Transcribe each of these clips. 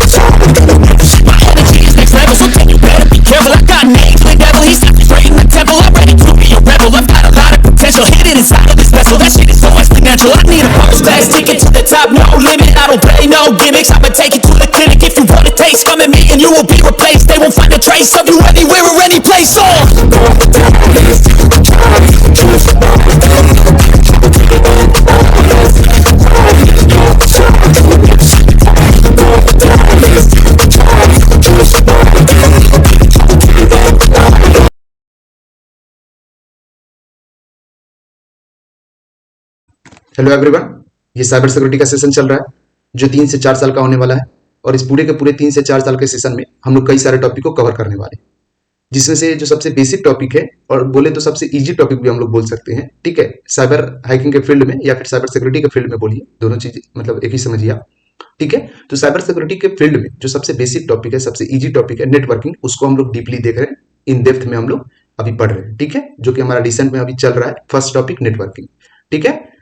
My energy is next level, so then you better be careful. I got names with devil, he's straight in the temple. I'm ready to be a rebel. I've got a lot of potential hidden inside of this vessel. That shit is so exponential. I need a first class ticket to the top, no limit. I don't play no gimmicks. I'ma take you to the clinic if you want a taste. Come at me and you will be replaced. They won't find a trace of you anywhere or any place. Hello everyone, ये cyber security का session चल रहा है जो 3 से 4 साल का होने वाला है। और इस पूरे के पूरे 3 से 4 साल के सेशन में हम लोग कई सारे टॉपिक को कवर करने वाले हैं, जिसमें से जो सबसे बेसिक टॉपिक है और बोले तो सबसे इजी टॉपिक भी हम लोग बोल सकते हैं, ठीक है। साइबर हैकिंग के फील्ड में या फिर साइबर सिक्योरिटी के फील्ड में बोलिए, दोनों चीज मतलब एक ही समझिए आप, ठीक है। तो साइबर सिक्योरिटी के फील्ड में जो सबसे बेसिक टॉपिक है, सबसे इजी टॉपिक है नेटवर्किंग, उसको हम लोग डीपली देख रहे हैं, इन डेप्थ में हम लोग अभी पढ़ रहे हैं, ठीक है। जो कि हमारा रिसेंट में अभी चल रहा है फर्स्ट टॉपिक नेटवर्किंग, ठीक है।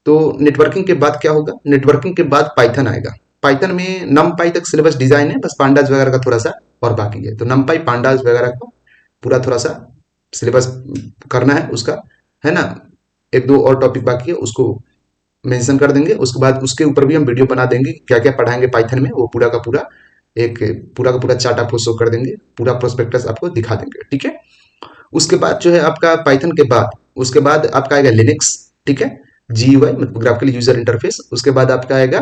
तो नेटवर्किंग के बाद क्या होगा, नेटवर्किंग के बाद पाइथन आएगा। पाइथन में नमपाई तक सिलेबस डिजाइन है, बस पांडास वगैरह का थोड़ा सा और बाकी है। तो नमपाई पांडास वगैरह को पूरा थोड़ा सा सिलेबस करना है उसका, है ना। एक दो और टॉपिक बाकी है, उसको मेंशन कर देंगे। उसके बाद उसके ऊपर भी हम वीडियो बना देंगे, क्या क्या पढ़ाएंगे पाइथन में, वो पूरा का पूरा चार्ट आपको शो कर देंगे, पूरा प्रोस्पेक्टस आपको दिखा देंगे, ठीक है। उसके बाद जो है आपका पाइथन के बाद, उसके बाद आपका आएगा लिनक्स, ठीक है, GUI मतलब ग्राफिकल यूजर इंटरफेस। उसके बाद आपका आएगा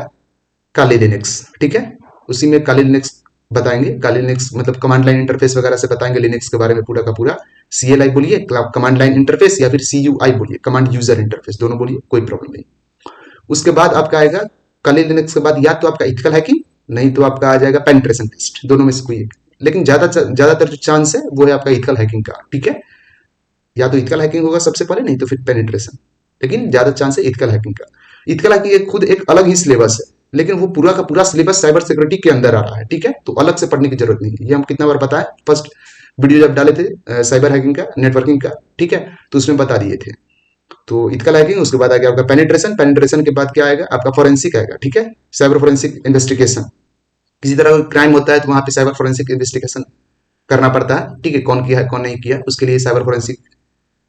काली लिनक्स, ठीक है। उसी में काली लिनक्स बताएंगे, काली लिनक्स मतलब कमांड लाइन इंटरफेस वगैरह से बताएंगे लिनक्स के बारे में पूरा का पूरा। CLI बोलिए कमांड लाइन इंटरफेस, या फिर CUI बोलिए कमांड यूजर इंटरफेस, दोनों बोलिए, कोई प्रॉब्लम नहीं। उसके बाद आपका आएगा काली लिनक्स के बाद या तो आपका इथिकल हैकिंग, नहीं तो आपका आ जाएगा पेनिट्रेशन टेस्ट, दोनों में से कोई एक। लेकिन ज्यादातर जो चांस है वो है आपका इथिकल हैकिंग का, ठीक है। या तो इथिकल हैकिंग होगा सबसे पहले, नहीं तो फिर पेनिट्रेशन, लेकिन ज्यादा चांस है इथिकल हैकिंग का। इथिकल हैकिंग खुद एक अलग ही सिलेबस है, लेकिन वो पूरा का पूरा सिलेबस साइबर सिक्योरिटी के अंदर आ रहा है, ठीक है। तो अलग से पढ़ने की जरूरत नहीं है। ये हम कितना बार बताएं, फर्स्ट वीडियो जब डाले थे साइबर हैकिंग का, नेटवर्किंग का, ठीक है, तो उसमें बता दिए थे। तो इथिकल हैकिंग, उसके बाद आएगा आपका पेनिट्रेशन, पेनिट्रेशन के बाद क्या आएगा आपका फोरेंसिक आएगा, ठीक है, साइबर फोरेंसिक इन्वेस्टिगेशन। किसी तरह का क्राइम होता है तो वहां पे साइबर फोरेंसिक इन्वेस्टिगेशन करना पड़ता है, ठीक है, कौन किया है कौन नहीं किया, उसके लिए साइबर फोरेंसिक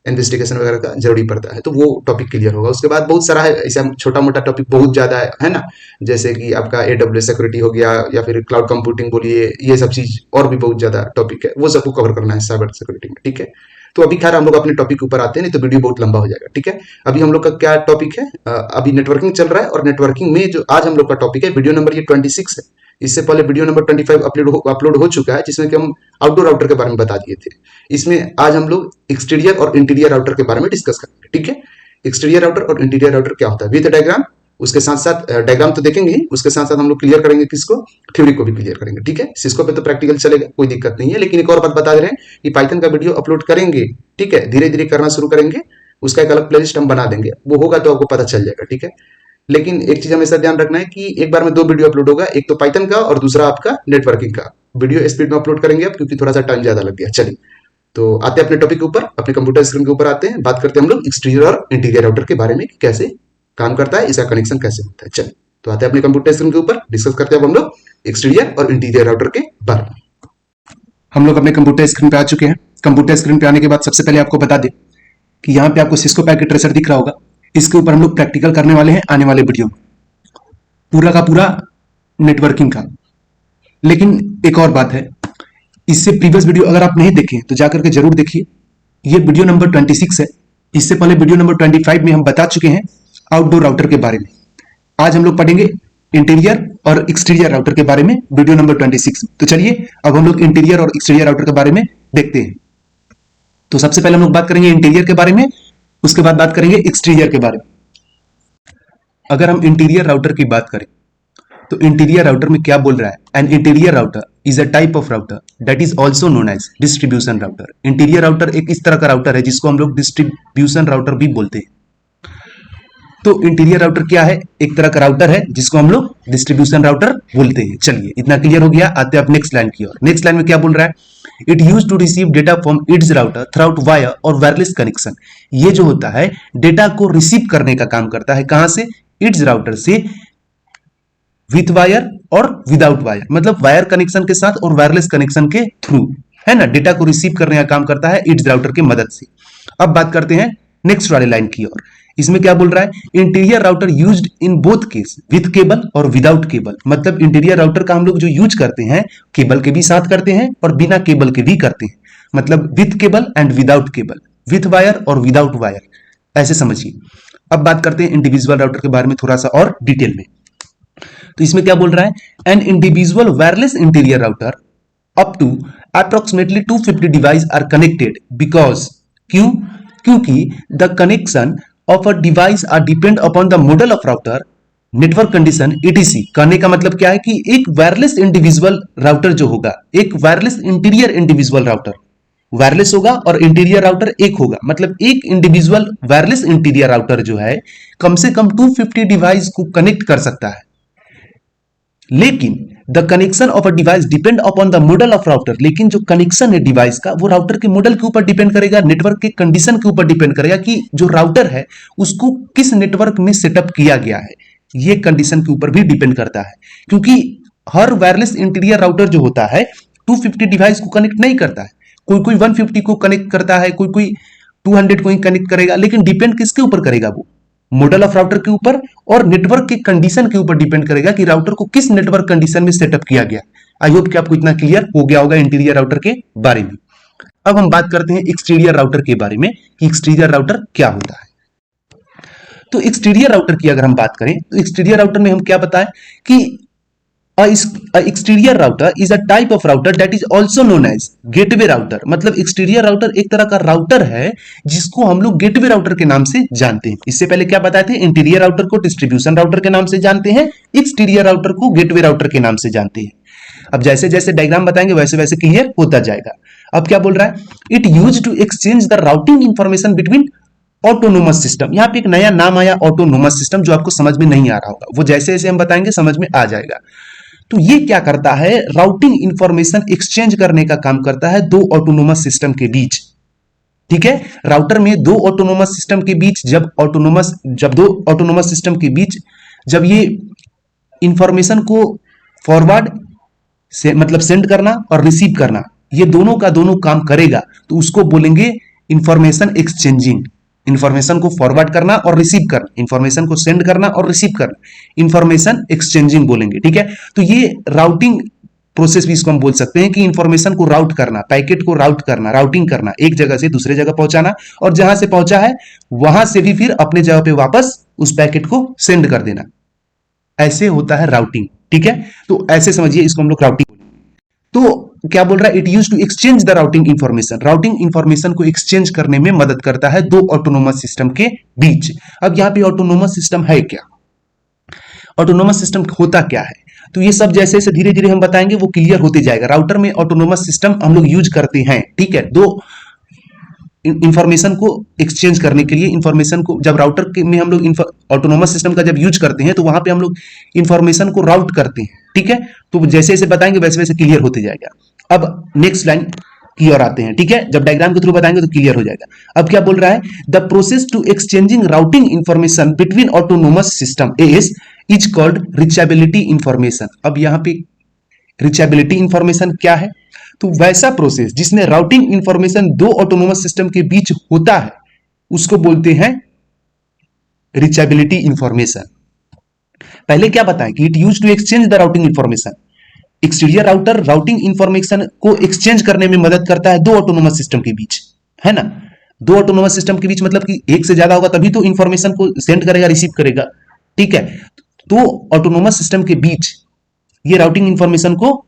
इन्वेस्टिगेशन वगैरह का जरूरी पड़ता है। तो वो टॉपिक क्लियर होगा। उसके बाद बहुत सारा है ऐसा छोटा मोटा टॉपिक, बहुत ज्यादा है ना, जैसे कि आपका AWS सिक्योरिटी हो गया, या फिर क्लाउड कंप्यूटिंग बोलिए, ये सब चीज और भी बहुत ज्यादा टॉपिक है, वो सबको कवर करना है साइबर सिक्योरिटी में, ठीक है। तो अभी खैर हम लोग अपने टॉपिक के ऊपर आते हैं, नहीं तो वीडियो बहुत लंबा हो जाएगा, ठीक है। अभी हम लोग का क्या टॉपिक है, अभी नेटवर्किंग चल रहा है, और नेटवर्किंग में जो आज हम लोग का टॉपिक है, वीडियो नंबर ये 26 है। इससे पहले वीडियो नंबर 25 अपलोड हो चुका है, जिसमें कि हम आउटडोर राउटर के बारे में बता दिए थे। इसमें आज हम लोग एक्सटीरियर और इंटीरियर राउटर के बारे में डिस्कस करेंगे, ठीक है। एक्सटीरियर राउटर और इंटीरियर राउटर क्या होता है विद डायग्राम, उसके साथ साथ डायग्राम तो देखेंगे ही, उसके साथ साथ हम लोग क्लियर करेंगे किसको, थ्योरी को भी क्लियर करेंगे, ठीक है। सिस्को पे तो प्रैक्टिकल चलेगा, कोई दिक्कत नहीं है। लेकिन एक और बात बता दे रहे हैं कि पाइथन का वीडियो अपलोड करेंगे, ठीक है, धीरे धीरे करना शुरू करेंगे, उसका एक अलग प्लेलिस्ट हम बना देंगे, वो होगा तो आपको पता चल जाएगा, ठीक है। लेकिन एक चीज हमेशा ध्यान रखना है कि एक बार में 2 वीडियो अपलोड होगा, एक तो पाइथन का और दूसरा आपका नेटवर्किंग का। वीडियो स्पीड में अपलोड करेंगे आप, क्योंकि थोड़ा सा टाइम ज्यादा लग गया। चलिए तो आते हैं अपने टॉपिक के ऊपर, अपने कंप्यूटर स्क्रीन के ऊपर आते हैं, बात करते हैं हम लोग एक्सटीरियर और इंटीरियर राउटर के बारे में, कैसे काम करता है, इसका कनेक्शन कैसे होता है। चलिए तो आते हैं अपने कंप्यूटर स्क्रीन के ऊपर, डिस्कस करते हैं अब हम लोग एक्सटीरियर और इंटीरियर राउटर के बारे में। हम लोग अपने कंप्यूटर स्क्रीन पे आ चुके हैं। कंप्यूटर स्क्रीन पे आने के बाद सबसे पहले आपको बता दें कि यहाँ पे आपको सिस्को पैकेट ट्रेसर दिख रहा होगा, इसके ऊपर हम लोग प्रैक्टिकल करने वाले हैं आने वाले वीडियो में, पूरा का पूरा नेटवर्किंग का। लेकिन एक और बात है, इससे प्रीवियस वीडियो अगर आप नहीं देखें तो जाकर के जरूर देखिए। ये वीडियो नंबर 26 है। इससे पहले वीडियो नंबर 25 में हम बता चुके हैं आउटडोर राउटर के बारे में। आज हम लोग पढ़ेंगे इंटीरियर और एक्सटीरियर राउटर के बारे में, वीडियो नंबर 26। तो चलिए अब हम लोग इंटीरियर और एक्सटीरियर राउटर के बारे में देखते हैं। तो सबसे पहले हम लोग बात करेंगे इंटीरियर के बारे में, उसके बाद बात करेंगे एक्सटीरियर के बारे में। अगर हम इंटीरियर राउटर की बात करें तो इंटीरियर राउटर में क्या बोल रहा है, an interior router is a type of router that is also known as distribution router. Interior router एक इस तरह का राउटर है जिसको हम लोग डिस्ट्रीब्यूशन राउटर भी बोलते हैं। तो इंटीरियर राउटर क्या है, एक तरह का राउटर है जिसको हम लोग डिस्ट्रीब्यूशन राउटर बोलते हैं। चलिए इतना क्लियर हो गया, आते हैं अब नेक्स्ट लाइन की ओर। नेक्स्ट लाइन में क्या बोल रहा है, it use to receive data from its router through wire और वायरलेस कनेक्शन। ये जो होता है डेटा को रिसीव करने का काम करता है, कहां से, इट्स राउटर से, विथ वायर और विदाउट वायर, मतलब वायर कनेक्शन के साथ और वायरलेस कनेक्शन के थ्रू, है ना, डेटा को रिसीव करने का काम करता है एज राउटर की मदद से। अब बात करते हैं नेक्स्ट वाले लाइन की ओर। इसमें क्या बोल रहा है, interior router used in both case, with cable और विदाउट केबल। मतलब इंटीरियर राउटर का हम लोग जो यूज करते हैं केबल के भी साथ करते हैं और बिना केबल के भी करते हैं, मतलब with cable and without cable, with wire और विदाउट वायर, ऐसे समझिए। अब बात करते हैं इंडिविजुअल राउटर के बारे में थोड़ा सा और डिटेल में। तो इसमें क्या बोल रहा है, an individual wireless interior router up to approximately 250 device are connected because, क्योंकि the connection of a device are depend upon the model of router, network condition etc। कहने का मतलब क्या है कि एक वायरलेस इंडिविजुअल राउटर जो होगा, एक wireless interior individual router, wireless होगा और इंटीरियर राउटर एक होगा, मतलब एक इंडिविजुअल वायरलेस इंटीरियर राउटर जो है कम से कम 250 डिवाइस को कनेक्ट कर सकता है। लेकिन the connection of a device depend upon the model of router, लेकिन जो कनेक्शन है डिवाइस का वो राउटर के मॉडल के ऊपर डिपेंड करेगा, नेटवर्क के कंडीशन के ऊपर डिपेंड करेगा कि जो राउटर है उसको किस नेटवर्क में सेटअप किया गया है, ये कंडीशन के ऊपर भी डिपेंड करता है। क्योंकि हर वायरलेस इंटीरियर राउटर जो होता है 250 डिवाइस को कनेक्ट नहीं करता है, कोई 150 को कनेक्ट करता है, कोई 200 को ही कनेक्ट करेगा, लेकिन डिपेंड किसके ऊपर करेगा, वो मॉडल ऑफ राउटर के ऊपर और नेटवर्क के कंडीशन के ऊपर डिपेंड करेगा कि राउटर को किस नेटवर्क कंडीशन में सेटअप किया गया। आई होप कि आपको इतना क्लियर हो गया होगा इंटीरियर राउटर के बारे में। अब हम बात करते हैं एक्सटीरियर राउटर के बारे में कि एक्सटीरियर राउटर क्या होता है। तो एक्सटीरियर राउटर की अगर हम बात करें तो एक्सटीरियर राउटर में हम क्या बताएं कि exterior router is a type of router that is also known as gateway router. मतलब एक्सटीरियर राउटर एक तरह का राउटर है जिसको हम लोग गेटवे राउटर के नाम से जानते हैं। इससे पहले क्या बताए थे, इंटीरियर राउटर को डिस्ट्रीब्यूशन राउटर के नाम से जानते हैं, एक्सटीरियर राउटर को गेटवे राउटर के नाम से जानते हैं। अब जैसे जैसे डायग्राम बताएंगे वैसे वैसे क्लियर होता जाएगा। अब क्या बोल रहा है, it use to exchange the routing information between autonomous system. यहाँ पे एक नया नाम आया ऑटोनोमस सिस्टम, जो आपको समझ में नहीं आ रहा होगा, वो जैसे जैसे हम बताएंगे समझ में आ जाएगा। तो ये क्या करता है, राउटिंग इंफॉर्मेशन एक्सचेंज करने का काम करता है दो ऑटोनोमस सिस्टम के बीच। ठीक है, राउटर में दो ऑटोनोमस सिस्टम के बीच जब दो ऑटोनोमस सिस्टम के बीच जब ये इंफॉर्मेशन को फॉरवर्ड से मतलब सेंड करना और रिसीव करना, ये दोनों का दोनों काम करेगा तो उसको बोलेंगे इंफॉर्मेशन एक्सचेंजिंग। इंफॉर्मेशन को फॉरवर्ड करना और रिसीव करना, इंफॉर्मेशन को सेंड करना और रिसीव करना, इंफॉर्मेशन एक्सचेंजिंग बोलेंगे। ठीक है, तो ये राउटिंग प्रोसेस भी इसको हम बोल सकते हैं कि इंफॉर्मेशन को राउट करना, पैकेट को राउट करना, राउटिंग करना, एक जगह से दूसरे जगह पहुंचाना और जहां से पहुंचा है वहां से भी फिर अपने जगह पे वापस उस पैकेट को सेंड कर देना, ऐसे होता है राउटिंग। ठीक है, तो ऐसे समझिए इसको हम लोग राउटिंग। तो क्या बोल रहा है, it use to exchange the routing information, routing information को एक्सचेंज करने में मदद करता है दो ऑटोनोमस सिस्टम के बीच। अब यहां पे ऑटोनोमस सिस्टम है क्या, ऑटोनोमस सिस्टम होता क्या है, तो ये सब जैसे जैसे धीरे धीरे हम बताएंगे वो क्लियर होते जाएगा। राउटर में ऑटोनोमस सिस्टम हम लोग यूज करते हैं, ठीक है, दो इंफॉर्मेशन को एक्सचेंज करने के लिए। इंफॉर्मेशन को जब राउटर में हम लोग ऑटोनोमस सिस्टम का जब यूज करते हैं तो वहां पे हम लोग इंफॉर्मेशन को राउट करते हैं। ठीक है, तो जैसे जैसे बताएंगे वैसे वैसे क्लियर होते जाएगा। अब नेक्स्ट लाइन की ओर आते हैं। ठीक है, जब डायग्राम के थ्रू बताएंगे तो क्लियर हो जाएगा। अब क्या बोल रहा है, the process to exchanging routing information between autonomous system is called reachability information. अब यहां पे रिचेबिलिटी इंफॉर्मेशन क्या है, तो वैसा प्रोसेस जिसमें राउटिंग इंफॉर्मेशन दो ऑटोनोमस सिस्टम के बीच होता है उसको बोलते हैं रिचेबिलिटी इंफॉर्मेशन। पहले क्या बताएं कि it use to exchange the routing information. Exterior router routing information को एक्सचेंज करने में मदद करता है दो ऑटोनोमस सिस्टम के बीच, है ना। दो ऑटोनोमस सिस्टम के बीच मतलब कि एक से ज्यादा होगा तभी तो इंफॉर्मेशन को सेंड करेगा, रिसीव करेगा। ठीक है, तो ऑटोनोमस सिस्टम के बीच ये राउटिंग इंफॉर्मेशन को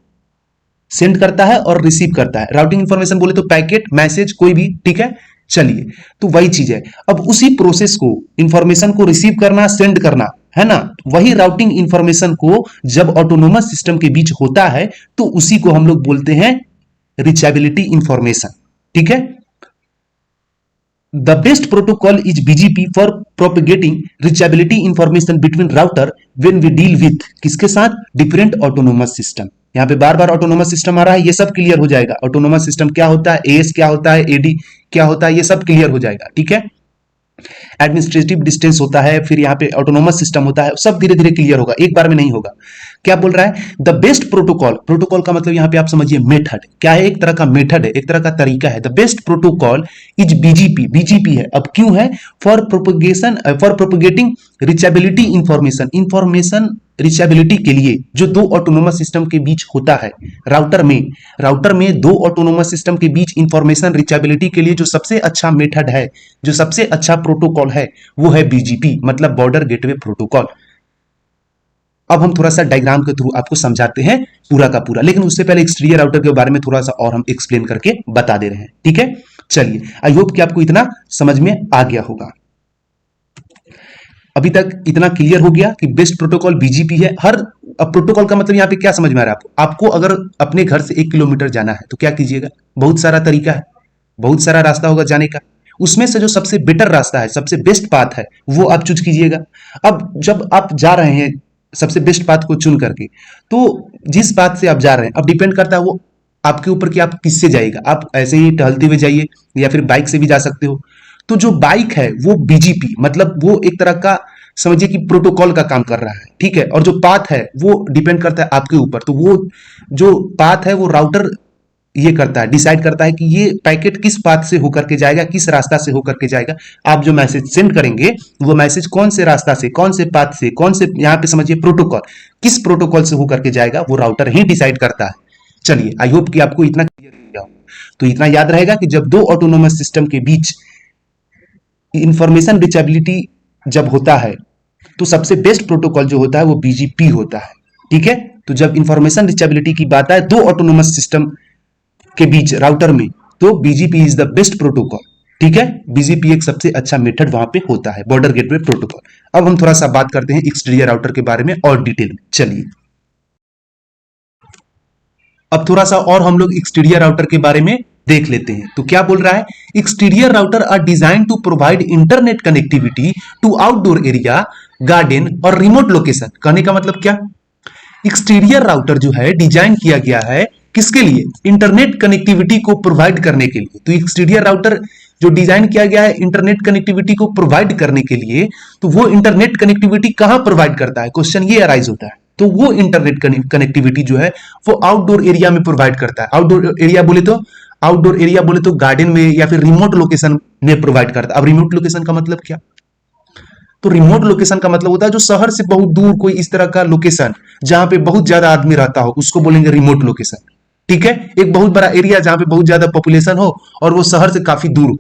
सेंड करता है और रिसीव करता है। राउटिंग इंफॉर्मेशन बोले तो पैकेट, मैसेज, कोई भी। ठीक है, चलिए, तो वही चीज है। अब उसी प्रोसेस को इंफॉर्मेशन को रिसीव करना, सेंड करना, है ना, वही राउटिंग इंफॉर्मेशन को जब ऑटोनोमस सिस्टम के बीच होता है तो उसी को हम लोग बोलते हैं रिचेबिलिटी इंफॉर्मेशन। ठीक है, the best protocol is BGP for propagating reachability information between router when we deal with किसके साथ, डिफरेंट ऑटोनोमस सिस्टम। यहां पे बार बार ऑटोनोमस सिस्टम आ रहा है, ये सब क्लियर हो जाएगा। ऑटोनोमस सिस्टम क्या होता है, एएस क्या होता है, एडी क्या होता है, ये सब क्लियर हो जाएगा। ठीक है, एडमिनिस्ट्रेटिव डिस्टेंस होता है, फिर यहाँ पे ऑटोनोमस सिस्टम होता है, सब धीरे धीरे क्लियर होगा, एक बार में नहीं होगा। क्या बोल रहा है? द बेस्ट प्रोटोकॉल, प्रोटोकॉल का मतलब यहां पे आप समझिए मेथड, क्या है? एक तरह का मेथड है, एक तरह का तरीका है। The best protocol is BGP, BGP है। अब क्यों है? For propagating reachability information, information reachability के लिए जो दो ऑटोनोमस सिस्टम के बीच होता है राउटर में दो ऑटोनोमस सिस्टम के बीच इंफॉर्मेशन रिचेबिलिटी के लिए जो सबसे अच्छा मेथड है, जो सबसे अच्छा प्रोटोकॉल है, वो है बीजीपी, मतलब बॉर्डर गेटवे प्रोटोकॉल। अब हम थोड़ा सा डायग्राम के थ्रू आपको समझाते हैं पूरा का पूरा, लेकिन उससे पहले एक्सटीरियर राउटर के बारे में थोड़ा सा और हम एक्सप्लेन करके बता दे रहे हैं, ठीक है? चलिए, आई होप कि आपको इतना समझ में आ गया होगा। अभी तक इतना क्लियर हो गया कि बेस्ट प्रोटोकॉल बीजीपी है। हर प्रोटोकॉल का मतलब यहाँ पे क्या समझ में आ रहा है आपको? आपको अगर अपने घर से 1 किलोमीटर जाना है तो क्या कीजिएगा? बहुत सारा तरीका है, बहुत सारा रास्ता होगा जाने का, उसमें से जो सबसे बेटर रास्ता है, सबसे बेस्ट पाथ है, वो आप चूज कीजिएगा। अब जब आप जा रहे हैं सबसे बेस्ट पाथ को चुन करके, तो जिस पाथ से आप जा रहे हैं, अब डिपेंड करता है वो आपके ऊपर कि आप किससे जाइएगा। आप ऐसे ही टहलते हुए जाइए या फिर बाइक से भी जा सकते हो। तो जो बाइक है वो बीजीपी, मतलब वो एक तरह का समझिए कि प्रोटोकॉल का काम कर रहा है, ठीक है? और जो पाथ है वो डिपेंड करता है आपके ऊपर। तो वो जो पाथ है वो राउटर ये करता है, डिसाइड करता है कि ये पैकेट किस पाथ से होकर के जाएगा, किस रास्ता से होकर के जाएगा। आप जो मैसेज सेंड करेंगे वो मैसेज कौन से रास्ता से, कौन से पाथ से, कौन से, यहाँ पे समझिए प्रोटोकॉल, किस प्रोटोकॉल से होकर के जाएगा वो राउटर ही डिसाइड करता है। चलिए, आई होप कि आपको इतना क्लियर हो गया। तो इतना याद रहेगा कि जब दो ऑटोनोमस सिस्टम के बीच इंफॉर्मेशन रिचेबिलिटी जब होता है तो सबसे बेस्ट प्रोटोकॉल जो होता है वो बीजीपी होता है, ठीक है? तो जब इंफॉर्मेशन रिचेबिलिटी की बात आए दो ऑटोनोमस सिस्टम के बीच राउटर में, तो BGP is the best protocol, ठीक है? बीजीपी एक सबसे अच्छा मेथड वहां पे होता है, बॉर्डर गेटवे प्रोटोकॉल। अब हम थोड़ा सा बात करते हैं एक्सटीरियर राउटर के बारे में और डिटेल में। चलिए, अब थोड़ा सा और हम लोग एक्सटीरियर राउटर के बारे में देख लेते हैं। तो क्या बोल रहा है? Exterior router are design to provide internet connectivity to outdoor area, garden और रिमोट लोकेशन। कहने का मतलब क्या? एक्सटीरियर राउटर जो है डिजाइन किया गया है किसके लिए? इंटरनेट कनेक्टिविटी को प्रोवाइड करने के लिए। तो एक्सटीरियर राउटर जो डिजाइन किया गया है इंटरनेट कनेक्टिविटी को प्रोवाइड करने के लिए, तो वो इंटरनेट कनेक्टिविटी कहां प्रोवाइड करता है? क्वेश्चन ये अराइज होता है। तो वो इंटरनेट कनेक्टिविटी जो है वो आउटडोर एरिया में प्रोवाइड करता है। आउटडोर एरिया बोले तो गार्डन में या फिर रिमोट लोकेशन में प्रोवाइड करता है। अब रिमोट लोकेशन का मतलब क्या? तो रिमोट लोकेशन का मतलब होता है जो शहर से बहुत दूर, कोई इस तरह का लोकेशन जहां पे बहुत ज्यादा आदमी रहता हो, उसको बोलेंगे रिमोट लोकेशन, ठीक है? एक बहुत बड़ा एरिया जहां पे बहुत ज्यादा पॉपुलेशन हो और वो शहर से काफी दूर हो,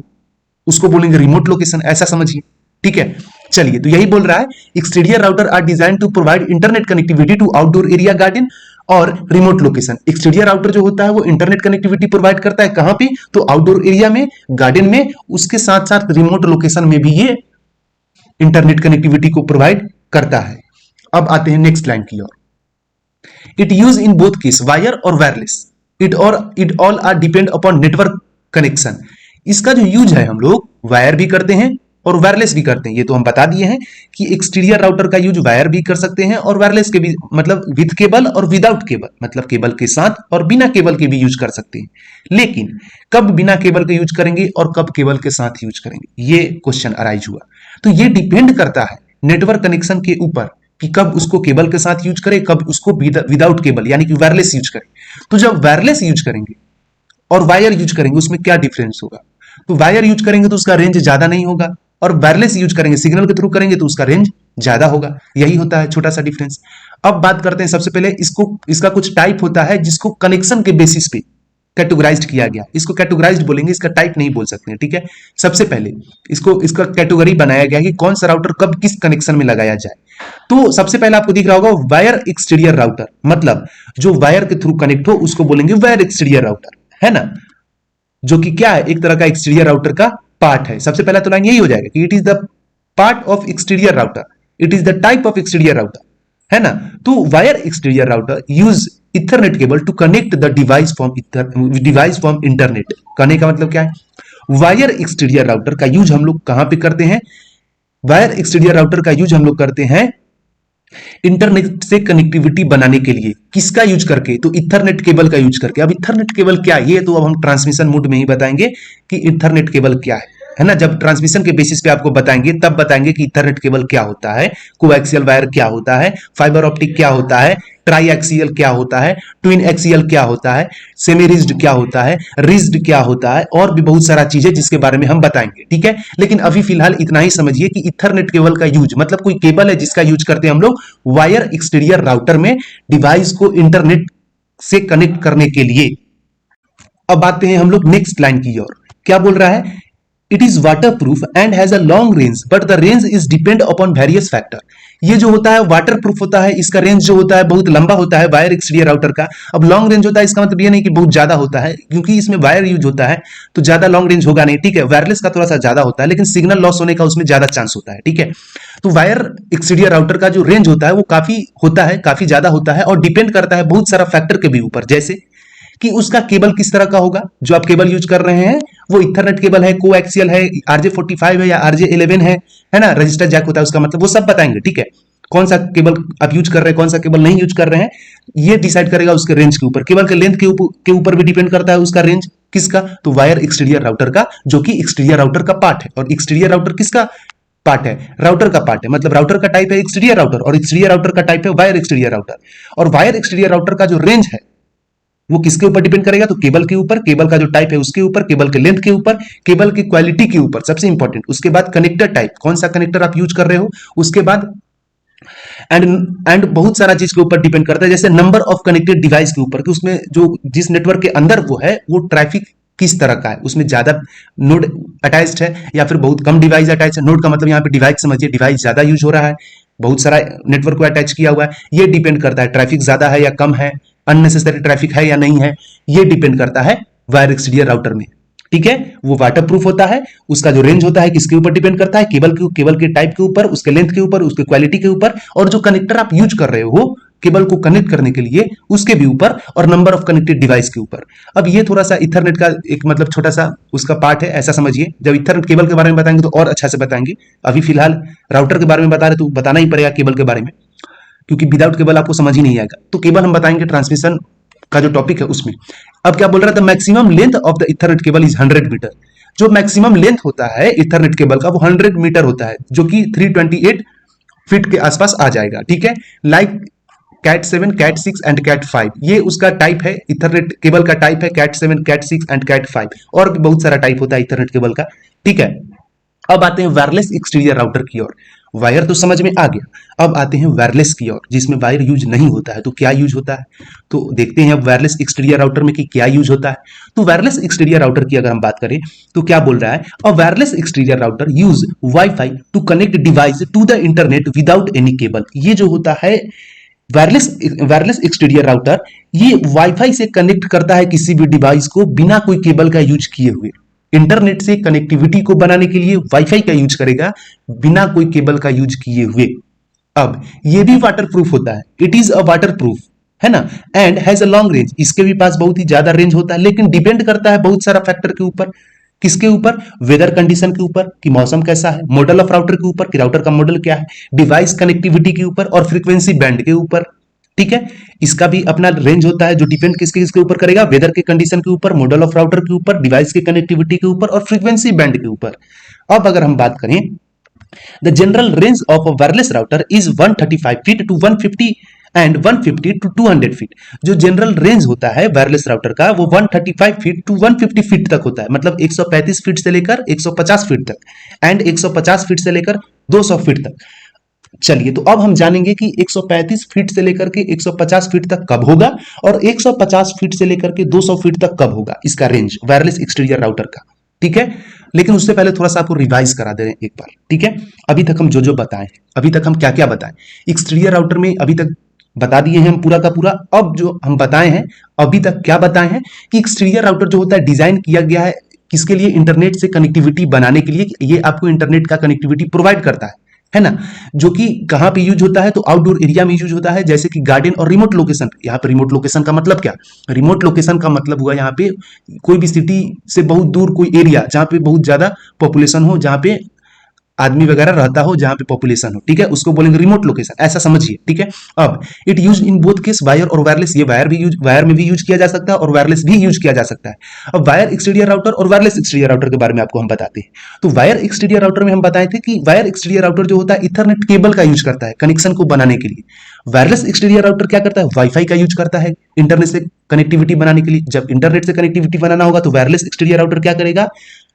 उसको बोलेंगे रिमोट लोकेशन, ऐसा समझिए, ठीक है? चलिए, तो यही बोल रहा है exterior router are design to provide internet connectivity to outdoor area, garden और रिमोट लोकेशन। एक्सटीरियर राउटर जो होता है वो इंटरनेट कनेक्टिविटी प्रोवाइड करता है कहां पे? तो आउटडोर एरिया में, गार्डन में, उसके साथ साथ रिमोट लोकेशन में भी ये इंटरनेट कनेक्टिविटी को प्रोवाइड करता है। अब आते हैं नेक्स्ट लाइन की ओर। It use in both case, wire और wireless, it all are depend upon network connection. इसका जो यूज है हम लोग वायर भी करते हैं और वायरलेस भी करते हैं। ये तो हम बता दिए हैं कि एक्सटीरियर राउटर का यूज वायर भी कर सकते हैं और वायरलेस के भी, मतलब विद केबल और विदाउट केबल, मतलब केबल के साथ और बिना केबल के भी यूज कर सकते हैं। लेकिन कब बिना केबल के यूज करेंगे और कब केबल के साथ यूज करेंगे, ये क्वेश्चन अराइज हुआ। तो ये डिपेंड करता है नेटवर्क कनेक्शन के ऊपर कि कब उसको केबल के साथ यूज करें, कब उसको विदाउट केबल यानी कि वायरलेस यूज करें। तो जब वायरलेस यूज करेंगे और वायर यूज करेंगे उसमें क्या डिफरेंस होगा? तो वायर यूज करेंगे तो उसका रेंज ज्यादा नहीं होगा और वायरलेस यूज करेंगे, सिग्नल के थ्रू करेंगे तो उसका रेंज ज्यादा होगा। यही होता है छोटा सा डिफरेंस। अब बात करते हैं सबसे पहले इसका कुछ टाइप होता है जिसको कनेक्शन के बेसिस पे कैटेगराइज्ड किया गया। इसको कैटेगराइज्ड बोलेंगे, इसका टाइप नहीं बोल सकते हैं, ठीक है? सबसे पहले इसका कैटेगरी बनाया गया कि कौन सा राउटर कब किस कनेक्शन में लगाया जाए। तो सबसे पहले आपको दिख रहा होगा वायर एक्सटीरियर राउटर, मतलब जो वायर के थ्रू कनेक्ट हो उसको बोलेंगे वायर एक्सटीरियर राउटर, है ना? जो कि क्या है? एक तरह का एक्सटीरियर राउटर का पार्ट है। सबसे पहला तो लाइन यही हो जाएगा कि it is the part of exterior router, it is the type of exterior router, है ना? तो wire exterior router use ethernet cable to connect the device from internet. कहने का मतलब क्या है? वायर एक्सटीरियर राउटर का यूज हम लोग कहां पे करते हैं? वायर एक्सटीरियर राउटर का यूज हम लोग करते हैं इंटरनेट से कनेक्टिविटी बनाने के लिए। किसका यूज करके? तो इथरनेट केबल का यूज करके। अब इथरनेट केबल क्या है ये तो अब हम ट्रांसमिशन मोड में ही बताएंगे कि इथरनेट केबल क्या है। है ना, जब ट्रांसमिशन के बेसिस पे आपको बताएंगे तब बताएंगे कि ईथरनेट केबल क्या होता है, कोएक्सियल वायर क्या होता है, फाइबर ऑप्टिक क्या होता है, ट्राई एक्सियल क्या होता है, ट्विन एक्सियल क्या होता है, सेमी रिज्ड क्या होता है, रिज्ड क्या होता है, और भी बहुत सारा चीजें जिसके बारे में हम बताएंगे, ठीक है। लेकिन अभी फिलहाल इतना ही समझिए कि ईथरनेट केबल का यूज मतलब कोई केबल है जिसका यूज करते हैं हम लोग वायर एक्सटीरियर राउटर में डिवाइस को इंटरनेट से कनेक्ट करने के लिए। अब आते हैं हम लोग नेक्स्ट लाइन की ओर। क्या बोल रहा है? It is water proof and has a long range but the range is depend upon various factor. ये जो होता है वाटर प्रूफ होता है, इसका रेंज जो होता है बहुत लंबा होता है वायर एक्सटीरियर राउटर का। अब लॉन्ग रेंज होता है इसका मतलब ये नहीं कि बहुत ज्यादा होता है, क्योंकि इसमें वायर यूज होता है तो ज्यादा लॉन्ग रेंज होगा नहीं, ठीक है। वायरलेस का थोड़ा सा ज्यादा होता है लेकिन सिग्नल लॉस होने का उसमें ज्यादा चांस होता है, ठीक है। तो वायर एक्सटीरियर राउटर का जो रेंज होता है वो काफी होता है, काफी ज्यादा होता है और डिपेंड करता है बहुत सारा फैक्टर के भी ऊपर, जैसे कि उसका केबल किस तरह का होगा। जो आप केबल यूज कर रहे हैं वो इथरनेट केबल है, कोएक्सियल है, RJ45 है या RJ11 है ना, रजिस्टर जैक होता है उसका मतलब, वो सब बताएंगे, ठीक है। कौन सा केबल आप यूज कर रहे हैं, कौन सा केबल नहीं यूज कर रहे हैं, ये डिसाइड करेगा उसके रेंज के ऊपर। केबल के लेंथ के ऊपर भी डिपेंड करता है उसका रेंज, किसका, तो वायर एक्सटीरियर राउटर का, जो कि एक्सटीरियर राउटर का पार्ट है। और एक्सटीरियर राउटर किसका पार्ट है? राउटर का पार्ट है, मतलब राउटर का टाइप है एक्सटीरियर राउटर और एक्सटीरियर राउटर का टाइप है वायर एक्सटीरियर राउटर। और वायर एक्सटीरियर राउटर का जो रेंज है वो किसके ऊपर डिपेंड करेगा? तो केबल के ऊपर, केबल का जो टाइप है उसके ऊपर, केबल के लेंथ के ऊपर, केबल की क्वालिटी के ऊपर, सबसे इंपॉर्टेंट। उसके बाद कनेक्टर टाइप, कौन सा कनेक्टर आप यूज कर रहे हो, उसके बाद एंड बहुत सारा चीज के ऊपर डिपेंड करता है, जैसे नंबर ऑफ कनेक्टेड डिवाइस के ऊपर कि उसमें जो जिस नेटवर्क के अंदर वो है वो ट्रैफिक किस तरह का है, उसमें ज्यादा नोड अटैच्ड है या फिर बहुत कम डिवाइस अटैच है। नोड का मतलब यहाँ पे डिवाइस समझिए, डिवाइस ज्यादा यूज हो रहा है, बहुत सारा नेटवर्क को अटैच किया हुआ है, ये डिपेंड करता है। ट्रैफिक ज्यादा है या कम है, अननेसेसरी ट्रैफिक है या नहीं है, ये डिपेंड करता है वायर एक्सटीरियर राउटर में, ठीक है। वो वाटर प्रूफ होता है, उसका जो रेंज होता है किसके ऊपर डिपेंड करता है? केबल के टाइप के ऊपर, उसके लेंथ के ऊपर, उसके क्वालिटी के ऊपर, और जो कनेक्टर आप यूज कर रहे हो केबल को कनेक्ट करने के लिए उसके भी ऊपर, और नंबर ऑफ कनेक्टेड डिवाइस के ऊपर। अब ये थोड़ा सा इथरनेट का एक मतलब छोटा सा उसका पार्ट है, ऐसा समझिए। जब इथरनेट केबल के बारे में बताएंगे तो और अच्छा से बताएंगे, अभी फिलहाल राउटर के बारे में बता रहे तो बताना ही पड़ेगा केबल के बारे में, क्योंकि विदाउट केबल आपको समझ ही नहीं आएगा। तो केबल हम बताएंगे ट्रांसमिशन का जो टॉपिक है उसमें। अब क्या बोल रहा था? Maximum length of the ethernet cable is 100 meter. जो मैक्सिमम लेंथ होता है इथरनेट केबल का वो 100 मीटर होता है, जो कि 328 फीट के आसपास आ जाएगा, ठीक है। Like cat 7, cat 6 and cat 5, ये उसका टाइप है, इथरनेट केबल का टाइप है कैट 7, कैट 6 एंड कैट 5, और भी बहुत सारा टाइप होता है इथरनेट केबल का, ठीक है। अब आते हैं वायरलेस एक्सटीरियर राउटर की ओर। वायर तो समझ में आ गया, अब आते हैं वायरलेस की ओर, जिसमें वायर यूज नहीं होता है। तो क्या यूज होता है, तो देखते हैं अब वायरलेस एक्सटीरियर राउटर में कि क्या यूज होता है। तो वायरलेस एक्सटीरियर राउटर की अगर हम बात करें तो क्या बोल रहा है? A wireless exterior router use wifi to connect device to the internet without any cable. ये जो होता है वायरलेस एक्सटीरियर राउटर, ये वाईफाई से कनेक्ट करता है किसी भी डिवाइस को बिना कोई केबल का यूज किए हुए। इंटरनेट से कनेक्टिविटी को बनाने के लिए वाईफाई का यूज करेगा बिना कोई केबल का यूज किए हुए। अब ये भी वाटर प्रूफ होता है, it is a water proof, है ना, and has a long range. इसके भी पास बहुत ही ज्यादा रेंज होता है, लेकिन डिपेंड करता है बहुत सारा फैक्टर के ऊपर। किसके ऊपर? वेदर कंडीशन के ऊपर कि मौसम कैसा है, मॉडल ऑफ राउटर के ऊपर कि राउटर का मॉडल क्या है, डिवाइस कनेक्टिविटी के ऊपर और फ्रीक्वेंसी बैंड के ऊपर, ठीक है। इसका भी अपना रेंज होता है जो डिपेंड किसके ऊपर करेगा? वेदर के कंडीशन के ऊपर, मॉडल ऑफ राउटर के ऊपर, डिवाइस के कनेक्टिविटी के ऊपर और फ्रीक्वेंसी बैंड के ऊपर। अब अगर हम बात करें, the general range of a wireless router is 135 feet to 150 and 150 to 200 feet. जो जनरल रेंज होता है वायरलेस राउटर का वो 135 फीट टू 150 फीट तक होता है, मतलब 135 फीट से लेकर 150 फीट तक, एंड 150 फीट से लेकर 200 फीट तक। चलिए, तो अब हम जानेंगे कि 135 फीट से लेकर के 150 फीट तक कब होगा और 150 फीट से लेकर के 200 फीट तक कब होगा, इसका रेंज वायरलेस एक्सटीरियर राउटर का, ठीक है। लेकिन उससे पहले थोड़ा सा आपको रिवाइज करा दे रहे हैं एक बार, ठीक है। अभी तक हम जो बताएं, अभी तक हम क्या क्या बताएं एक्सटीरियर राउटर में, अभी तक बता दिए हैं हम पूरा का पूरा। अब जो हम बताए हैं अभी तक क्या बताए हैं कि एक्सटीरियर राउटर जो होता है डिजाइन किया गया है किसके लिए? इंटरनेट से कनेक्टिविटी बनाने के लिए। ये आपको इंटरनेट का कनेक्टिविटी प्रोवाइड करता है ना, जो कि कहां पे यूज होता है? तो आउटडोर एरिया में यूज होता है, जैसे कि गार्डन और रिमोट लोकेशन। यहाँ पे रिमोट लोकेशन का मतलब क्या? रिमोट लोकेशन का मतलब हुआ यहाँ पे कोई भी सिटी से बहुत दूर कोई एरिया जहां पे बहुत ज्यादा पॉपुलेशन हो, जहां पे आदमी वगैरह रहता हो, जहां पे पॉपुलेशन हो, ठीक है, उसको बोलेंगे रिमोट लोकेशन, ऐसा समझिए, ठीक है। अब it use in both case, wire और वायरलेस, ये वायर में भी यूज किया जा सकता है और वायरलेस भी यूज किया जा सकता है। अब वायर एक्सटीरियर राउटर और वायरलेस एक्सटीरियर राउटर के बारे में आपको हम बताते हैं। तो वायर एक्सटीरियर राउटर में हम बताए थे कि वायर एक्सटीरियर राउटर जो होता है इथरनेट केबल का यूज करता है कनेक्शन को बनाने के लिए। वायरलेस एक्सटीरियर राउटर क्या करता है, वाईफाई का यूज करता है इंटरनेट से कनेक्टिविटी बनाने के लिए। जब इंटरनेट से कनेक्टिविटी बनाना होगा तो वायरलेस एक्सटीरियर राउटर क्या करेगा,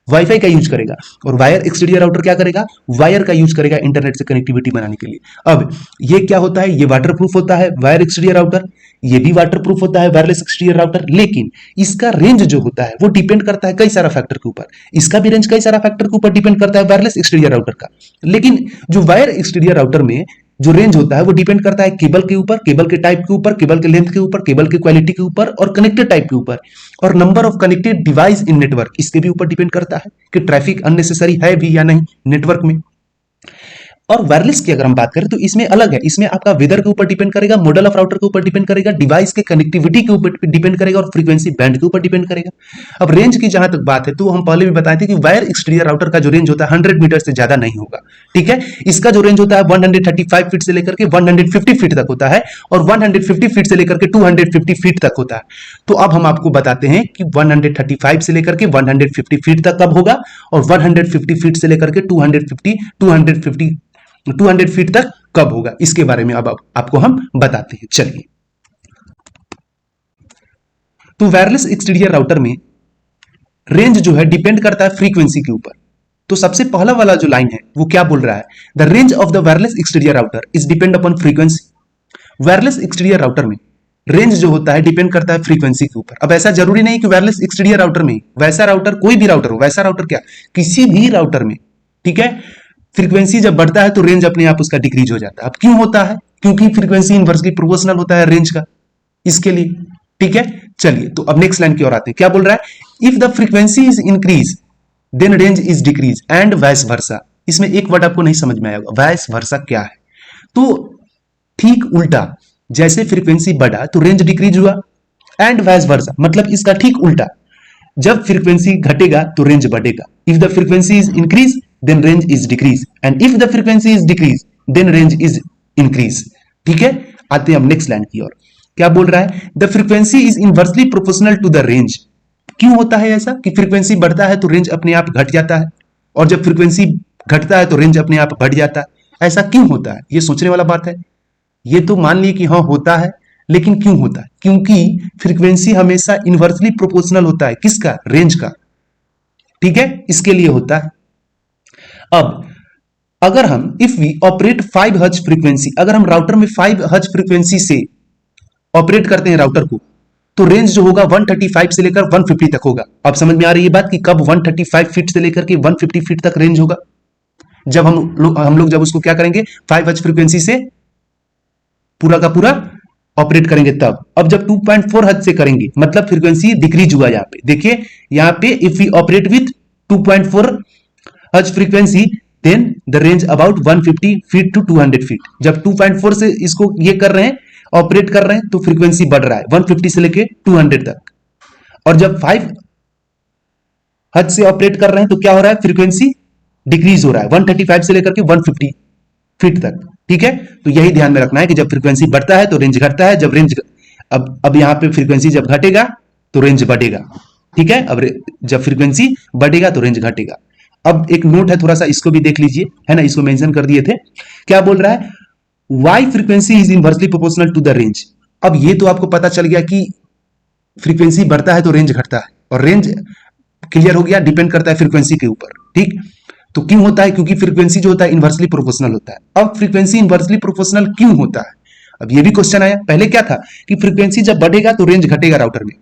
वाईफाई का यूज करेगा, और वायर एक्सटीरियर राउटर क्या करेगा, वायर का यूज करेगा इंटरनेट से कनेक्टिविटी बनाने के लिए। अब ये क्या होता है, ये वाटरप्रूफ होता है वायर एक्सटीरियर राउटर, ये भी वाटरप्रूफ होता है वायरलेस एक्सटीरियर राउटर, लेकिन इसका रेंज जो होता है वो डिपेंड करता है कई सारा फैक्टर के ऊपर। इसका भी रेंज कई सारा फैक्टर के ऊपर डिपेंड करता है वायरलेस एक्सटीरियर राउटर का। लेकिन जो वायर एक्सटीरियर राउटर में जो रेंज होता है वो डिपेंड करता है केबल के ऊपर, केबल के टाइप के ऊपर, केबल के लेंथ के ऊपर, केबल की क्वालिटी के ऊपर, और कनेक्टेड टाइप के ऊपर, और number of connected device in network, इसके भी ऊपर डिपेंड करता है कि ट्रैफिक अननेसेसरी है भी या नहीं नेटवर्क में। और वायरलेस की अगर हम बात करें तो इसमें अलग है, इसमें आपका वेदर के ऊपर डिपेंड करेगा, मॉडल ऑफ राउटर के ऊपर डिपेंड करेगा, डिवाइस के कनेक्टिविटी के ऊपर डिपेंड करेगा, और फ्रीक्वेंसी बैंड के ऊपर डिपेंड करेगा। अब रेंज की जहां तक बात है तो हम पहले भी बताए थे कि वायर एक्सटीरियर राउटर का जो रेंज होता है 100 मीटर से ज्यादा नहीं होगा, ठीक है। इसका जो रेंज होता है 135 फीट से लेकर के 150 फीट तक होता है, और 150 फीट से लेकर के 250 फीट तक होता है। तो अब हम आपको बताते हैं कि 135 से लेकर के 150 फीट तक कब होगा, और 150 फीट से लेकर के 200 फीट तक कब होगा, इसके बारे में अब आपको हम बताते हैं। चलिए, तो वायरलेस एक्सटीरियर राउटर में रेंज जो है डिपेंड करता है फ्रीक्वेंसी के ऊपर। तो सबसे पहला वाला जो लाइन है वो क्या बोल रहा है, the range of the wireless exterior router is depend upon frequency. Wireless exterior router में रेंज जो होता है डिपेंड करता है फ्रीक्वेंसी के ऊपर। अब ऐसा जरूरी नहीं कि वायरलेस एक्सटीरियर राउटर में, वैसा राउटर कोई भी राउटर हो, वैसा राउटर क्या, किसी भी राउटर में, ठीक है, फ्रीक्वेंसी जब बढ़ता है तो रेंज अपने आप उसका डिक्रीज हो जाता है। अब क्यों होता है, क्योंकि फ्रीक्वेंसी इनवर्सली प्रोपोर्शनल होता है रेंज का, इसके लिए, ठीक है। चलिए, तो अब नेक्स्ट लाइन की ओर आते हैं, क्या बोल रहा है, if the frequency is increase then range is decrease and vice versa. इसमें एक वर्ड आपको नहीं समझ में आएगा, वाइस वर्सा क्या है, तो ठीक उल्टा, जैसे फ्रीक्वेंसी बढ़ा तो रेंज डिक्रीज हुआ, एंड वाइस वर्सा मतलब इसका ठीक उल्टा, जब फ्रीक्वेंसी घटेगा तो रेंज बढ़ेगा। If the frequency is increase then range is decrease and if the frequency is decrease then range is increase, ठीक है। आते हैं हम नेक्स्ट लाइन की ओर, क्या बोल रहा है, the frequency is inversely proportional to the range। क्यों होता है ऐसा कि फ्रीक्वेंसी बढ़ता है तो रेंज अपने आप घट जाता है, और जब फ्रीक्वेंसी घटता है तो रेंज अपने आप बढ़ जाता है। ऐसा क्यों होता है, ये सोचने वाला बात है। ये तो मान लिए कि हाँ होता है, लेकिन क्यों होता है, क्योंकि फ्रीक्वेंसी हमेशा इनवर्सली प्रोपोर्शनल होता है, किसका, रेंज का, ठीक है, इसके लिए होता है। अब अगर हम if we operate 5 hertz frequency, अगर हम राउटर में 5 हर्ट्ज फ्रीक्वेंसी से ऑपरेट करते हैं राउटर को, तो रेंज जो होगा 135 से लेकर 150 तक होगा। अब समझ में आ रही है बात कि कब 135 फीट से लेकर के 150 फीट तक रेंज होगा, जब हम लोग जब उसको क्या करेंगे 5 हर्ट्ज फ्रीक्वेंसी से पूरा का पूरा ऑपरेट करेंगे तब। अब जब 2.4 हर्ट्ज से करेंगे मतलब फ्रीक्वेंसी डिक्रीज हुआ। यहाँ पे देखिए, यहाँ पे if we operate with 2.4 hertz frequency then the range about 150 feet to 200 feet. जब 2.4 से इसको ये कर रहे हैं, ऑपरेट कर रहे हैं, तो फ्रीक्वेंसी बढ़ रहा है 150 से लेके 200 तक। और जब 5 हर्ट्ज से ऑपरेट कर रहे हैं तो क्या हो रहा है, फ्रीक्वेंसी डिक्रीज हो रहा है 135 से लेकर के 150 फीट तक, ठीक है। तो यही ध्यान में रखना है कि जब फ्रीक्वेंसी बढ़ता है तो रेंज घटता है, जब रेंज अब यहां पे फ्रीक्वेंसी जब घटेगा तो रेंज बढ़ेगा, ठीक है। अब जब फ्रीक्वेंसी बढ़ेगा तो रेंज घटेगा। अब एक नोट है, थोड़ा सा इसको भी देख लीजिए, है ना, इसको मेंशन कर दिए थे। क्या बोल रहा है, why frequency is inversely proportional to the range. अब ये तो आपको पता चल गया कि फ्रीक्वेंसी बढ़ता है तो रेंज घटता है, और रेंज क्लियर हो गया, डिपेंड करता है फ्रीक्वेंसी के ऊपर, ठीक। तो क्यों होता है, क्योंकि फ्रीक्वेंसी जो होता है इनवर्सली प्रोपोर्शनल होता है। अब फ्रीक्वेंसी इनवर्सली प्रोपोर्शनल क्यों होता है, अब ये भी क्वेश्चन आया। पहले क्या था कि फ्रीक्वेंसी जब बढ़ेगा तो रेंज घटेगा राउटर में,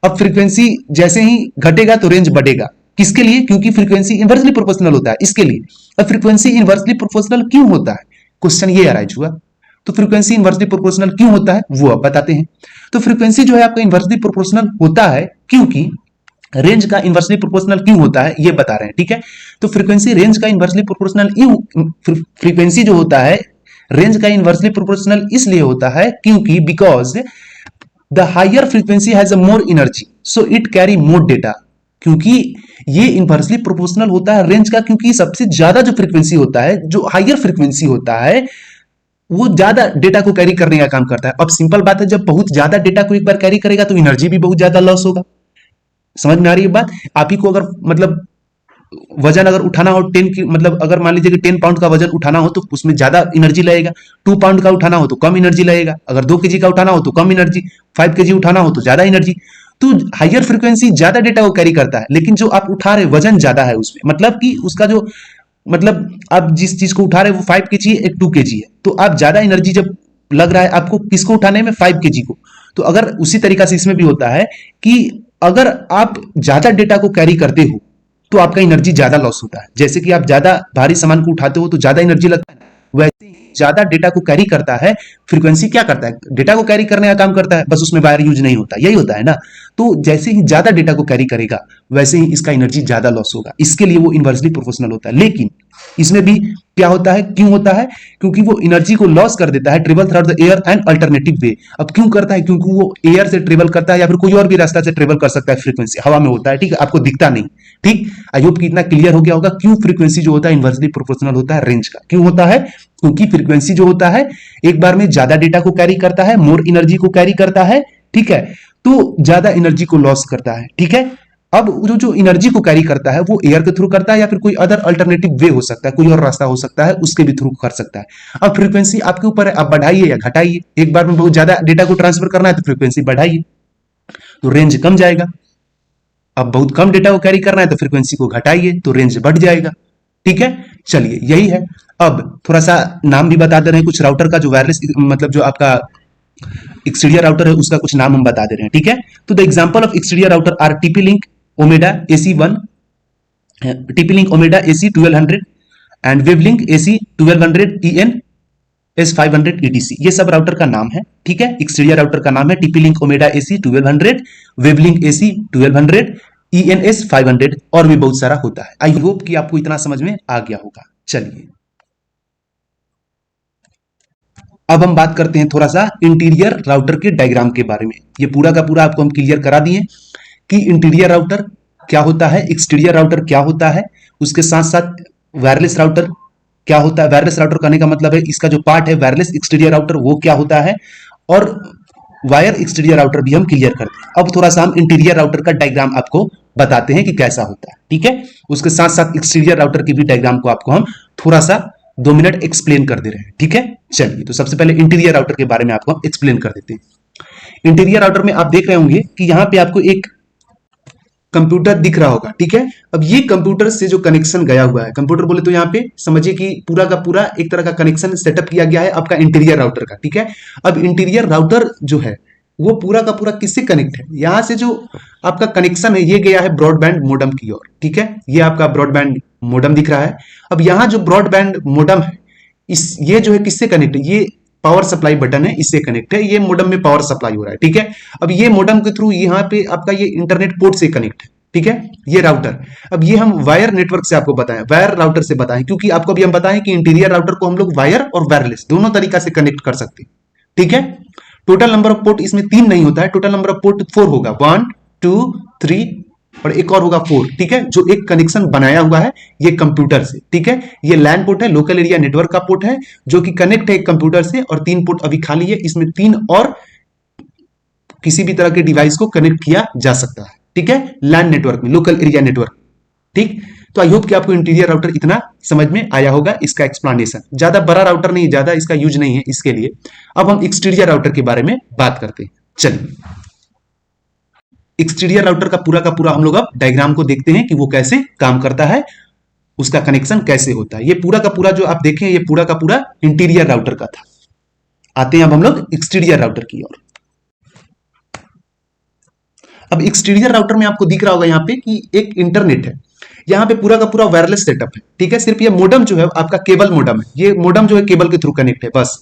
अब फ्रीक्वेंसी जैसे ही घटेगा तो रेंज बढ़ेगा, किसके लिए, क्योंकि फ्रीक्वेंसी इनवर्सली प्रोपोर्शनल होता है, इसके लिए। अब फ्रीक्वेंसी इनवर्सली प्रोपोर्शनल क्यों होता है, क्वेश्चन ये अराइज हुआ। तो फ्रीक्वेंसी इनवर्सली प्रोपोर्शनल क्यों होता है वो अब बताते हैं। तो फ्रीक्वेंसी जो है आपका इनवर्सली प्रोपोर्शनल होता है क्योंकि रेंज का इनवर्सली प्रोपोर्शनल क्यों होता है ये बता रहे हैं, ठीक है। तो फ्रीक्वेंसी रेंज का इनवर्सली प्रोपोर्शनल, फ्रीक्वेंसी जो होता है रेंज का इनवर्सली प्रोपोर्शनल इसलिए होता है क्योंकि because the higher frequency has a more energy so it carry more data. क्योंकि ये इनवर्सली प्रोपोर्शनल होता है रेंज का, क्योंकि सबसे ज्यादा जो फ्रीक्वेंसी होता है, जो हायर फ्रीक्वेंसी होता है, वो ज्यादा डेटा को कैरी करने का काम करता है। अब सिंपल बात है, जब बहुत ज्यादा डेटा को एक बार कैरी करेगा तो एनर्जी भी बहुत ज्यादा लॉस होगा। समझ में आ रही है बात? आप ही को अगर मतलब वजन अगर उठाना हो 10 की, मतलब अगर मान लीजिए कि 10 पाउंड का वजन उठाना हो तो उसमें ज्यादा एनर्जी लगेगा। 2 पाउंड का उठाना हो तो कम एनर्जी लगेगा। अगर 2 केजी का उठाना हो तो कम एनर्जी। 5 केजी उठाना हो तो ज्यादा एनर्जी। तो हायर फ्रीक्वेंसी ज्यादा डेटा को कैरी करता है, लेकिन जो आप उठा रहे वजन ज्यादा है उसमें, मतलब कि उसका जो, मतलब आप जिस चीज को उठा रहे हैं वो 5 केजी है, एक 2 केजी है, तो आप ज्यादा एनर्जी जब लग रहा है आपको किसको उठाने में, 5 केजी को। तो अगर उसी तरीका से इसमें भी होता है कि अगर आप ज्यादा डेटा को कैरी करते हो तो आपका एनर्जी ज्यादा लॉस होता है। जैसे कि आप ज्यादा भारी सामान को उठाते हो तो ज्यादा एनर्जी लगता है, वैसे ही ज्यादा डेटा को कैरी करता है फ्रीक्वेंसी, क्या करता है, डेटा को कैरी करने का काम करता है, बस उसमें वायर यूज नहीं होता, यही होता है ना। तो जैसे ही ज्यादा डेटा को कैरी करेगा वैसे ही इसका एनर्जी ज्यादा लॉस होगा, इसके लिए वो इनवर्सली प्रोपोर्शनल होता है। लेकिन इसमें भी क्या होता है, क्यों होता है, क्योंकि वो एनर्जी को लॉस कर देता है travel through the air and alternative वे। अब क्यों करता है, क्योंकि वो एयर से ट्रेवल करता है या फिर कोई और भी रास्ता से ट्रेवल कर सकता है, फ्रीक्वेंसी हवा में होता है, ठीक है, आपको दिखता नहीं। ठीक, आई होप कि इतना क्लियर हो गया होगा क्यों फ्रीक्वेंसी जो होता है इनवर्सली प्रोपोर्शनल होता है रेंज का। क्यों होता है, क्योंकि फ्रीक्वेंसी जो होता है एक बार में ज्यादा डेटा को कैरी करता है, मोर एनर्जी को कैरी करता है, ठीक है, तो ज्यादा एनर्जी को लॉस करता है। ठीक है, अब जो एनर्जी को कैरी करता है वो एयर के थ्रू करता है या फिर कोई अदर अल्टरनेटिव वे हो सकता है, कोई और रास्ता हो सकता है, उसके भी थ्रू कर सकता है। अब फ्रीक्वेंसी आपके ऊपर है, आप बढ़ाइए या घटाइए। एक बार में बहुत ज्यादा डेटा को ट्रांसफर करना है तो फ्रीक्वेंसी बढ़ाइए, तो रेंज कम जाएगा। अब बहुत कम डेटा को कैरी करना है तो फ्रीक्वेंसी को घटाइए तो रेंज बढ़ जाएगा। ठीक है, चलिए यही है। अब थोड़ा सा नाम भी बता दे रहे हैं कुछ राउटर का, जो वायरलेस मतलब जो आपका एक्सटीरियर राउटर है उसका कुछ नाम हम बता दे रहे हैं। ठीक है, तो the example of exterior router are TP link Omada AC1, TP link Omada AC 1200 and Wavlink AC 1200 EN S500 ETC। ये सब राउटर का नाम है। ठीक है, एक्सटीरियर राउटर का नाम है TP link Omada AC 1200, Wavlink AC 1200, EN S500 और भी बहुत सारा होता है। आई होप कि आपको इतना समझ में आ गया होगा। चलिए अब हम बात करते हैं थोड़ा सा इंटीरियर राउटर के डायग्राम के बारे में। ये पूरा का पूरा आपको हम क्लियर करा दिए कि इंटीरियर राउटर क्या होता है, एक्सटीरियर राउटर क्या होता है, उसके साथ साथ वायरलेस राउटर क्या होता है। वायरलेस राउटर कहने का मतलब है इसका जो पार्ट है वायरलेस एक्सटीरियर राउटर वो क्या होता है, और वायर एक्सटीरियर राउटर भी हम क्लियर करते हैं। अब थोड़ा सा हम इंटीरियर राउटर का डायग्राम आपको बताते हैं कि कैसा होता है। ठीक है, उसके साथ साथ एक्सटीरियर राउटर की भी डायग्राम को आपको हम थोड़ा सा 2 मिनट एक्सप्लेन कर दे रहे हैं। ठीक है, चलिए तो सबसे पहले इंटीरियर राउटर के बारे में आपको हम एक्सप्लेन कर देते हैं। इंटीरियर राउटर में आप देख रहे होंगे कि यहाँ पे आपको एक कंप्यूटर दिख रहा होगा। ठीक है, अब ये कंप्यूटर से जो कनेक्शन गया हुआ है, कंप्यूटर बोले तो यहाँ पे समझिए कि पूरा का पूरा एक तरह का कनेक्शन सेटअप किया गया है आपका इंटीरियर राउटर का। ठीक है, अब इंटीरियर राउटर जो है वो पूरा का पूरा किससे कनेक्ट है, यहां से जो आपका कनेक्शन है ये गया है ब्रॉडबैंड मोडम की ओर। ठीक है, ये आपका ब्रॉडबैंड मोडम दिख रहा है। अब यहाँ जो ब्रॉडबैंड मोडम है ये जो है किससे कनेक्ट है, ये पावर सप्लाई बटन है, इससे कनेक्ट है, ये मोडम में पावर सप्लाई हो रहा है। ठीक है, अब ये मोडम के थ्रू यहाँ पे आपका ये इंटरनेट पोर्ट से कनेक्ट है। ठीक है, ये राउटर, अब ये हम वायर नेटवर्क से आपको बताएं, वायर राउटर से बताएं, क्योंकि आपको अभी हम बताएं कि इंटीरियर राउटर को हम लोग वायर और वायरलेस दोनों तरीका से कनेक्ट कर सकते हैं। ठीक है, टोटल नंबर ऑफ पोर्ट इसमें 3 नहीं होता है, टोटल नंबर ऑफ पोर्ट 4 होगा, 1 2 3 और एक और होगा 4। ठीक है, जो एक कनेक्शन बनाया हुआ है ये कंप्यूटर से। ठीक है, ये लैन पोर्ट है, लोकल एरिया नेटवर्क का पोर्ट है जो कि कनेक्ट है कंप्यूटर से, और 3 पोर्ट अभी खाली है, इसमें 3 और किसी भी तरह के डिवाइस को कनेक्ट किया जा सकता है। ठीक है, लैन नेटवर्क में, लोकल एरिया नेटवर्क। ठीक, तो आई होप कि आपको इंटीरियर राउटर इतना समझ में आया होगा, इसका एक्सप्लेनेशन। ज्यादा बड़ा राउटर नहीं, ज्यादा इसका यूज नहीं है इसके लिए। अब हम एक्सटीरियर राउटर के बारे में बात करते हैं। चलिए एक्सटीरियर राउटर का पूरा हम लोग अब डायग्राम को देखते हैं कि वो कैसे काम करता है, उसका कनेक्शन कैसे होता है। ये पूरा का पूरा जो आप देखें ये पूरा का पूरा इंटीरियर राउटर का था। आते हैं अब हम लोग एक्सटीरियर राउटर की ओर। अब एक्सटीरियर राउटर में आपको दिख रहा होगा यहाँ पे कि एक इंटरनेट है, यहाँ पे पूरा का पूरा वायरलेस सेटअप है। ठीक है, सिर्फ ये मोडम जो है आपका केबल मोडम है, ये मोडम जो है केबल के थ्रू कनेक्ट है बस।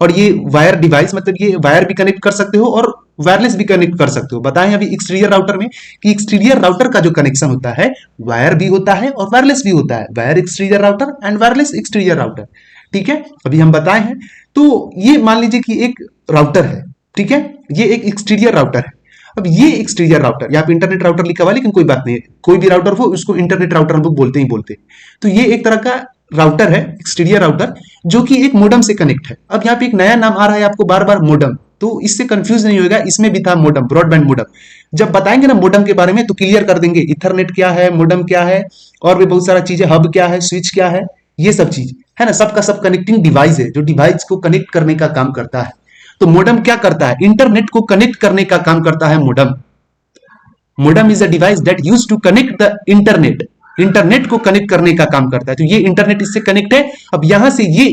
और ये वायर डिवाइस मतलब ये वायर भी कनेक्ट कर सकते हो और वायरलेस भी कनेक्ट कर सकते हो। बताएं अभी एक्सटीरियर राउटर में कि एक्सटीरियर राउटर का जो कनेक्शन होता है वायर भी होता है और वायरलेस भी होता है, wire exterior router and wireless exterior router. ठीक है, अभी हम बताए हैं। तो ये मान लीजिए कि एक राउटर है, ठीक है, ये एक एक्सटीरियर राउटर है। अब ये एक्सटीरियर राउटर, यहाँ पे इंटरनेट राउटर लिखा हुआ है, लेकिन कोई बात नहीं है, कोई भी राउटर हो उसको इंटरनेट राउटर हम लोग बोलते ही बोलते हैं। तो ये एक तरह का राउटर है, एक्सटीरियर राउटर, जो कि एक मोडम से कनेक्ट है। अब यहाँ पे एक नया नाम आ रहा है आपको बार बार, मोडम, तो इससे कंफ्यूज नहीं होगा, इसमें भी था मोडम, ब्रॉडबैंड मोडम। जब बताएंगे ना मोडम के बारे में तो क्लियर कर देंगे, इथरनेट क्या है, मोडम क्या है, और भी बहुत सारा चीजें, हब क्या है, स्विच क्या है, ये सब चीज है ना, सबका सब कनेक्टिंग डिवाइस है, जो डिवाइस को कनेक्ट करने का काम करता है। तो मोडम क्या करता है, इंटरनेट को कनेक्ट करने का काम करता है modem. Modem is a device that use to connect the internet, internet को कनेक्ट करने का काम करता है। तो ये इंटरनेट इससे कनेक्ट है। अब यहां से ये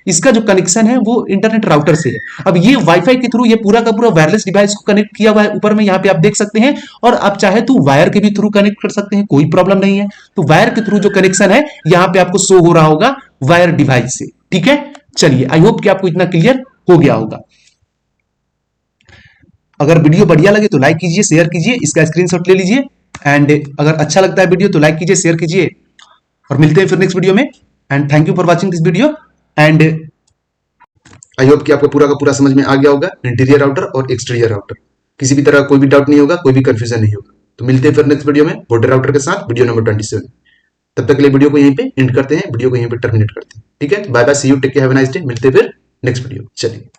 इसका जो कनेक्शन है वो इंटरनेट राउटर से है। अब ये वाईफाई के थ्रू ये पूरा का पूरा वायरलेस डिवाइस को कनेक्ट किया हुआ है, ऊपर में यहाँ पे आप देख सकते हैं। और आप चाहे तो वायर के भी थ्रू कनेक्ट कर सकते हैं, कोई प्रॉब्लम नहीं है। तो वायर के थ्रू जो कनेक्शन है यहाँ पे आपको शो हो रहा होगा वायर डिवाइस से, ठीक है। चलिए, आई होप कि आपको इतना क्लियर हो गया होगा। अगर वीडियो बढ़िया लगे तो लाइक कीजिए, शेयर कीजिए, इसका स्क्रीनशॉट ले लीजिए। एंड अगर अच्छा लगता है वीडियो तो लाइक कीजिए, शेयर कीजिए, और मिलते हैं फिर नेक्स्ट वीडियो में। And thank you for watching this video. And I hope कि आपको पूरा का पूरा समझ में आ गया होगा, इंटीरियर राउटर और एक्सटीरियर राउटर। किसी भी तरह कोई भी डाउट नहीं होगा, कोई भी कंफ्यूजन नहीं होगा। तो मिलते हैं फिर नेक्स्ट वीडियो में बॉर्डर राउटर के साथ, वीडियो नंबर 27। तब तक के लिए वीडियो को यहीं पे एंड करते हैं, वीडियो को यहीं पे टर्मिनेट करते हैं, ठीक है। Bye bye, see you, take care, have a nice day. मिलते हैं फिर नेक्स्ट वीडियो, चलिए।